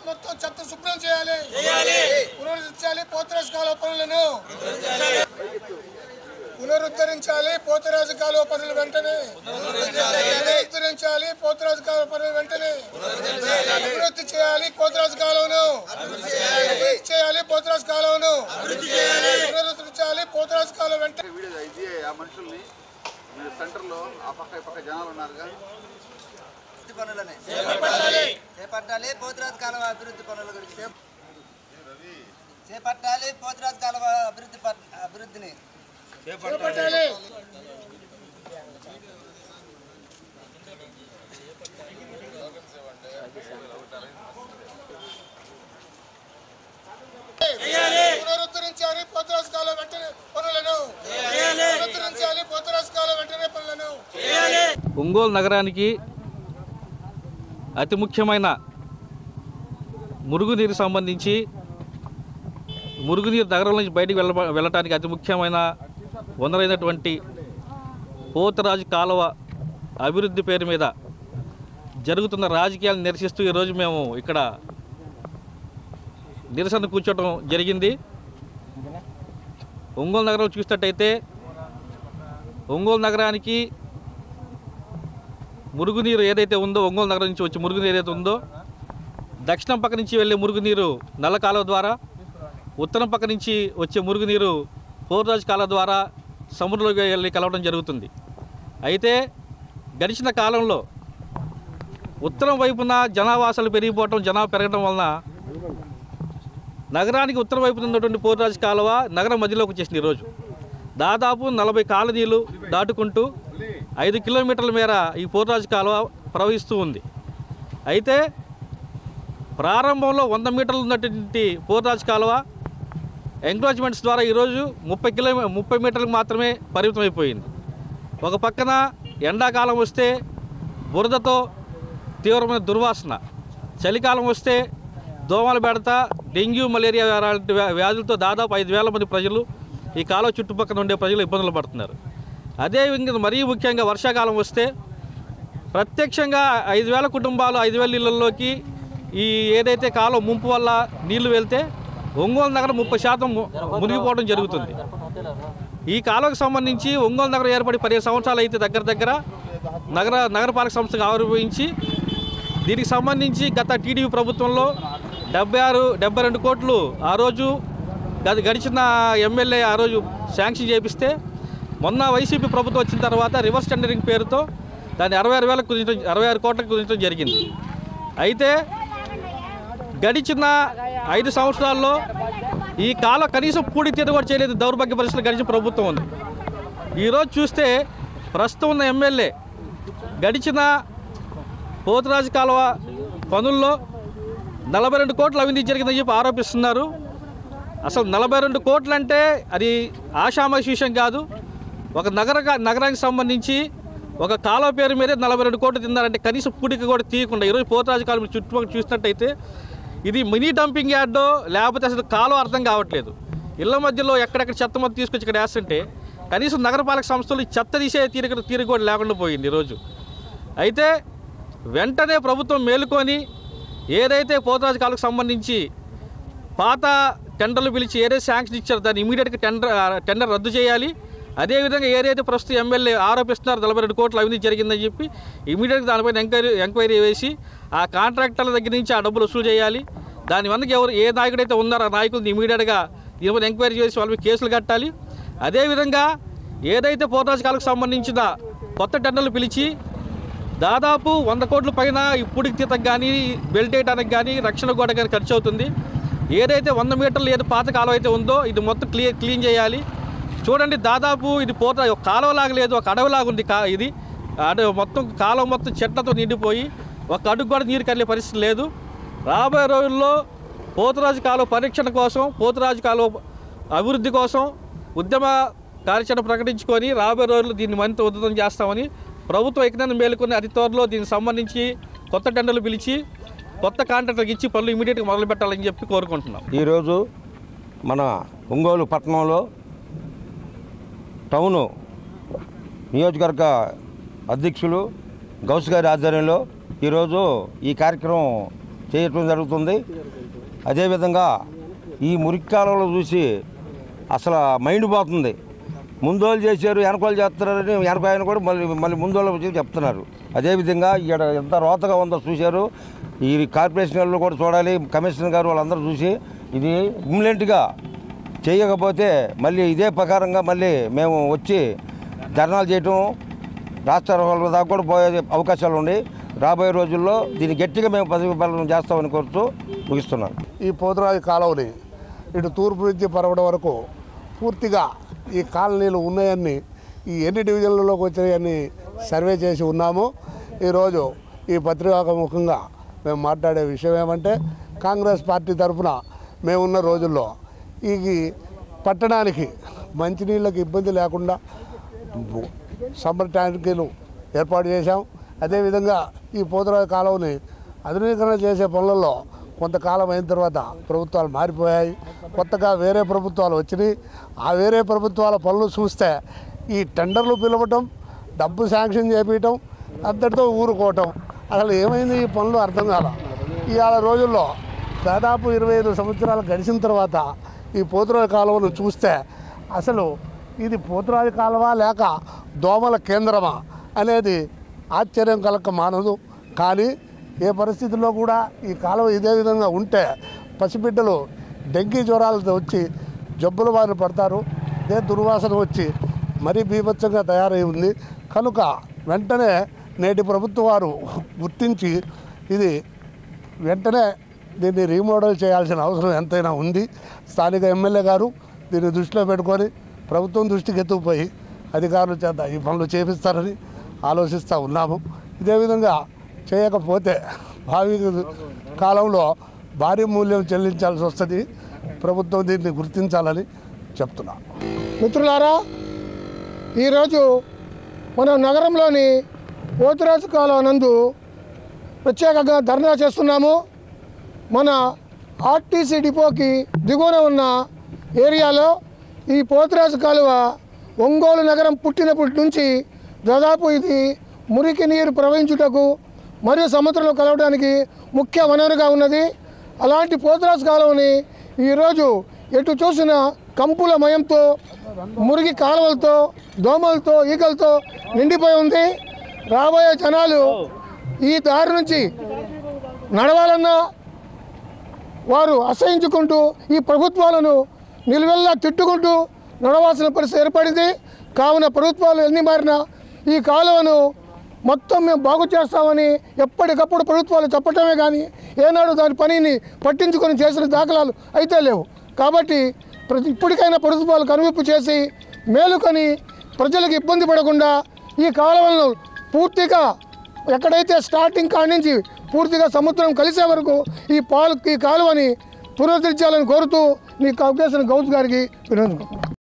మొత్తం చెత్త శుభ్రం చేయాలి, పునరుద్ధరించాలి పోతురాజు కాలువ పనులను, పునరుద్ధరించాలి పోతురాజు కాలువ పనులు వెంటనే, పునరుద్ధరించాలి పోతురాజు కాలువ పనులు వెంటనే, అభివృద్ధి చేయాలి పోతురాజు కాలువను, అభివృద్ధి చేయాలి పోతురాజు కాలువను, పునరుద్ధరించాలి పోతురాజు కాలువ వెంటనే. మనుషుల్ని సెంటర్లో ఆ పక్క ఈ పక్క జనాలు ఉన్నారుగా, పనులనే చేపట్టాలి పోతురాజు కాలువ అభివృద్ధి పనుల గురించి చేపట్టాలి పోతురాజు కాలువ అభివృద్ధిని చేపట్టాలి. పునరుద్ధరించాలి పోతురాజు కాలువ వెంటనే పనులను, పునరుద్ధరించాలి పోతురాజు కాలువ వెంటనే పనులను. ఒంగోలు నగరానికి అతి ముఖ్యమైన మురుగునీరు సంబంధించి మురుగునీరు నగరం నుంచి బయటికి వెళ్ళటానికి అతి ముఖ్యమైన వనరైనటువంటి పోతురాజు కాలువ అభివృద్ధి పేరు మీద జరుగుతున్న రాజకీయాలను నిరసిస్తూ ఈరోజు మేము ఇక్కడ నిరసన కూర్చోవడం జరిగింది. ఒంగోలు నగరం చూసినట్టయితే ఒంగోలు నగరానికి మురుగునీరు ఏదైతే ఉందో, ఒంగోలు నగరం నుంచి వచ్చే మురుగునీరు ఏదైతే ఉందో, దక్షిణం పక్క నుంచి వెళ్ళే మురుగునీరు నల్ల కాలువ ద్వారా, ఉత్తరం పక్క నుంచి వచ్చే మురుగునీరు పోతురాజు కాలువ ద్వారా సముద్రంలోకి వెళ్ళి కలవడం జరుగుతుంది. అయితే గడిచిన కాలంలో ఉత్తరం వైపున జనావాసాలు పెరిగిపోవటం, జనాభా పెరగడం వలన నగరానికి ఉత్తర వైపున ఉన్నటువంటి పోతురాజు కాలువ నగరం మధ్యలోకి వచ్చేసింది. ఈరోజు దాదాపు 40 కాలనీలు దాటుకుంటూ 5 కిలోమీటర్ల మేర ఈ పోతురాజు కాలువ ప్రవహిస్తూ ఉంది. అయితే ప్రారంభంలో 100 మీటర్లు ఉన్నటువంటి పోతురాజు కాలువ ఎంక్రోచ్మెంట్స్ ద్వారా ఈరోజు 30 మీటర్లకు మాత్రమే పరిమితమైపోయింది. ఒక పక్కన ఎండాకాలం వస్తే బురదతో తీవ్రమైన దుర్వాసన, చలికాలం వస్తే దోమల బెడత, డెంగ్యూ, మలేరియా వ్యాధులతో దాదాపు 5,000 మంది ప్రజలు ఈ కాలువ చుట్టుపక్కల ఉండే ప్రజలు ఇబ్బందులు పడుతున్నారు. అదేవిధంగా మరీ ముఖ్యంగా వర్షాకాలం వస్తే ప్రత్యక్షంగా 5,000 కుటుంబాలు 5,000 ఇళ్లలోకి ఈ ఏదైతే కాలువ ముంపు వల్ల నీళ్లు వెళ్తే ఒంగోలు నగరం 30% మునిగిపోవడం జరుగుతుంది. ఈ కాలువకు సంబంధించి ఒంగోలు నగరం ఏర్పడి 15 సంవత్సరాలు అయితే దగ్గర నగరపాలక సంస్థగా ఆవిర్భవించి దీనికి సంబంధించి గత టీడీపీ ప్రభుత్వంలో 72 కోట్లు ఆ రోజు గడిచిన ఎమ్మెల్యే ఆ రోజు శాంక్షన్ చేపిస్తే, మొన్న వైసీపీ ప్రభుత్వం వచ్చిన తర్వాత రివర్స్ టెండరింగ్ పేరుతో దాన్ని 66 కోట్లకు కుదించడం జరిగింది. అయితే గడిచిన 5 సంవత్సరాల్లో ఈ కాలం కనీసం పూడితీత కూడా చేయలేదు. దౌర్భాగ్య పరిస్థితులు గడిచిన ప్రభుత్వం ఉంది. ఈరోజు చూస్తే ప్రస్తుతం ఉన్న ఎమ్మెల్యే గడిచిన పోతురాజు కాలువ పనుల్లో 42 కోట్లు అవినీతి జరిగిందని చెప్పి ఆరోపిస్తున్నారు. అసలు 42 కోట్లు అంటే అది ఆషామాషి విషయం కాదు. ఒక నగరానికి సంబంధించి ఒక కాలువ పేరు మీదే 42 కోట్లు తిన్నారంటే కనీసం పూడిక కూడా తీయకుండా ఈరోజు పోతురాజు కాలువ చుట్టుపక్కల చూసినట్టయితే ఇది మినీ డంపింగ్ యార్డో లేకపోతే అసలు కాలువ అర్థం కావట్లేదు. ఇళ్ల మధ్యలో ఎక్కడెక్కడ చెత్త మొత్తం తీసుకొచ్చి ఇక్కడ వేస్తుంటే కనీసం నగరపాలక సంస్థలు చెత్త తీసే తీరిక కూడా లేకుండా పోయింది ఈరోజు. అయితే వెంటనే ప్రభుత్వం మేలుకొని ఏదైతే పోతురాజు కాలువకు సంబంధించి పాత టెండర్లు పిలిచి ఏదైతే శాంక్షన్ ఇచ్చారో దాన్ని ఇమీడియట్గా టెండర్ రద్దు చేయాలి. అదేవిధంగా ఏదైతే ప్రస్తుతం ఎమ్మెల్యే ఆరోపిస్తున్నారో 42 కోట్లు అవినీతి జరిగిందని చెప్పి ఇమీడియట్గా దానిపైన ఎంక్వైరీ వేసి ఆ కాంట్రాక్టర్ల దగ్గర నుంచి ఆ డబ్బులు వసూలు చేయాలి. దాని వెనక ఏ నాయకుడైతే ఉన్నారో ఆ నాయకుడిని ఇమీడియట్గా దీనిపైన ఎంక్వైరీ చేసి వాళ్ళకి కేసులు కట్టాలి. అదేవిధంగా ఏదైతే పోతురాజు కాలువకు సంబంధించిన కొత్త టెండర్లు పిలిచి దాదాపు 100 కోట్ల పైన ఇప్పుడికి తీతకు కానీ బెల్ట్ వేయడానికి కానీ రక్షణ గోడ కానీ ఖర్చు అవుతుంది. ఏదైతే 100 మీటర్లు ఏదో పాత కాలువ అయితే ఉందో ఇది మొత్తం క్లీన్ చేయాలి. చూడండి, దాదాపు ఇది ఒక కాలువలాగా లేదు, ఒక అడవిలాగా ఉంది. ఇది మొత్తం కాలువ మొత్తం చెట్లతో నిండిపోయి ఒక అడుగు కూడా నీరు కదిలే పరిస్థితి లేదు. రాబోయే రోజుల్లో పోతురాజు కాలువ పరీక్షణ కోసం, పోతురాజు కాలువ అభివృద్ధి కోసం ఉద్యమ కార్యాచరణ ప్రకటించుకొని రాబోయే రోజుల్లో దీన్ని మరింత ఉధృతం చేస్తామని ప్రభుత్వం ఎక్కడైనా మేలుకొని అతి త్వరలో దీనికి సంబంధించి కొత్త టెండర్లు పిలిచి కొత్త కాంట్రాక్టర్కి ఇచ్చి పనులు ఇమీడియట్గా మొదలు పెట్టాలని చెప్పి కోరుకుంటున్నాం. ఈరోజు మన ఒంగోలు పట్టణంలో టౌను నియోజకవర్గ అధ్యక్షులు గౌస్ గారి ఆధ్వర్యంలో ఈరోజు ఈ కార్యక్రమం చేయటం జరుగుతుంది. అదేవిధంగా ఈ మురికి కాలంలో చూసి అసలు మైండ్ పోతుంది. ముందోళ్ళు చేశారు, వెనకోళ్ళు చేస్తున్నారని వెనక ఆయన కూడా మళ్ళీ ముందోళ్ళు వచ్చి చెప్తున్నారు. అదేవిధంగా ఇక్కడ ఎంత రోతగా ఉందో చూశారు. ఈ కార్పొరేషన్ వాళ్ళు కూడా చూడాలి, కమిషనర్ గారు వాళ్ళందరూ చూసి ఇది ఇమ్మీడియట్గా చేయకపోతే మళ్ళీ ఇదే ప్రకారంగా మళ్ళీ మేము వచ్చి ధర్నాలు చేయటం, రాష్ట్ర దాకా కూడా పోయే అవకాశాలు ఉన్నాయి. రాబోయే రోజుల్లో దీన్ని గట్టిగా మేము ప్రతిపాదన చేస్తామని కోరుతూ ముగిస్తున్నాను. ఈ పోతురాజు కాలువని ఇటు తూర్పు నుంచి పరవడం వరకు పూర్తిగా ఈ కాలనీలు ఉన్నాయని, ఈ ఎన్ని డివిజన్లలోకి వచ్చాయని సర్వే చేసి ఉన్నాము. ఈరోజు ఈ పత్రికాముఖంగా మేము మాట్లాడే విషయం ఏమంటే, కాంగ్రెస్ పార్టీ తరఫున మేమున్న రోజుల్లో ఈ పట్టణానికి మంచినీళ్ళకి ఇబ్బంది లేకుండా సమ్మర్ ట్యాంకులు ఏర్పాటు చేశాం. అదేవిధంగా ఈ పోతురాజు కాలువని ఆధునీకరణ చేసే పనులలో కొంతకాలం అయిన తర్వాత ప్రభుత్వాలు మారిపోయాయి, కొత్తగా వేరే ప్రభుత్వాలు వచ్చినాయి. ఆ వేరే ప్రభుత్వాల పనులు చూస్తే ఈ టెండర్లు పిలవటం, డబ్బు శాంక్షన్ చేపించటం, అంతటితో ఊరుకోవటం, అసలు ఏమైంది ఈ పనులు అర్థం కాల. ఇవాళ రోజుల్లో దాదాపు 25 సంవత్సరాలు గడిచిన తర్వాత ఈ పోతురాజు కాలువను చూస్తే అసలు ఇది పోతురాజు కాలువ లేక దోమల కేంద్రమా అనేది ఆశ్చర్యం కలక మానదు. కానీ ఏ పరిస్థితుల్లో కూడా ఈ కాలువ ఇదే విధంగా ఉంటే పసిబిడ్డలు డెంగీ జ్వరాలతో వచ్చి జబ్బుల బారిన పడతారు. ఇదే దుర్వాసన వచ్చి మరీ బీభత్సంగా తయారై ఉంది. కనుక వెంటనే నేటి ప్రభుత్వం వారు గుర్తించి ఇది వెంటనే దీన్ని రీమోడల్ చేయాల్సిన అవసరం ఎంతైనా ఉంది. స్థానిక ఎమ్మెల్యే గారు దీన్ని దృష్టిలో పెట్టుకొని ప్రభుత్వం దృష్టికి ఎత్తుకుపోయి అధికారుల చేత ఈ పనులు చేపిస్తారని ఆలోచిస్తూ ఉన్నాము. ఇదే విధంగా చేయకపోతే భావి కాలంలో భారీ మూల్యం చెల్లించాల్సి వస్తుంది. ప్రభుత్వం దీన్ని గుర్తించాలని చెప్తున్నా. మిత్రులారా, ఈరోజు మనం నగరంలోని పోతురాజు కాలువ నందు ప్రత్యేకంగా ధర్నా చేస్తున్నాము. మన ఆర్టీసీ డిపోకి దిగువన ఉన్న ఏరియాలో ఈ పోతురాజు కాలువ ఒంగోలు నగరం పుట్టినప్పటి నుంచి దాదాపు ఇది మురికి నీరు ప్రవహించుటకు మరియు సముద్రంలో కలవడానికి ముఖ్య వనరుగా ఉన్నది. అలాంటి పోతురాజు కాలువని ఈరోజు ఎటు చూసిన కంపుల మయంతో, మురికి కాలువలతో, దోమలతో, ఈగలతో నిండిపోయి ఉంది. రాబోయే జనాలు ఈ దారి నుంచి నడవాలన్నా వారు అసహించుకుంటూ ఈ ప్రభుత్వాలను నిలువెల్లా తిట్టుకుంటూ నడవాల్సిన పరిస్థితి ఏర్పడింది. కావున ప్రభుత్వాలు ఎన్ని మారినా ఈ కాలువను మొత్తం మేము బాగు చేస్తామని ఎప్పటికప్పుడు ప్రభుత్వాలు చెప్పటమే కానీ ఏనాడు దాని పనిని పట్టించుకొని చేసిన దాఖలాలు అయితే లేవు. కాబట్టి ఇప్పటికైనా ప్రభుత్వాలు కనువిప్పు చేసి మేలుకొని ప్రజలకు ఇబ్బంది పడకుండా ఈ కాలువలను పూర్తిగా ఎక్కడైతే స్టార్టింగ్ కాడి నుంచి పూర్తిగా సముద్రం కలిసే వరకు ఈ కాలువని పునరుద్ధరించాలని కోరుతూ నీకు అవకాశం గౌస్ గారికి వినందుకు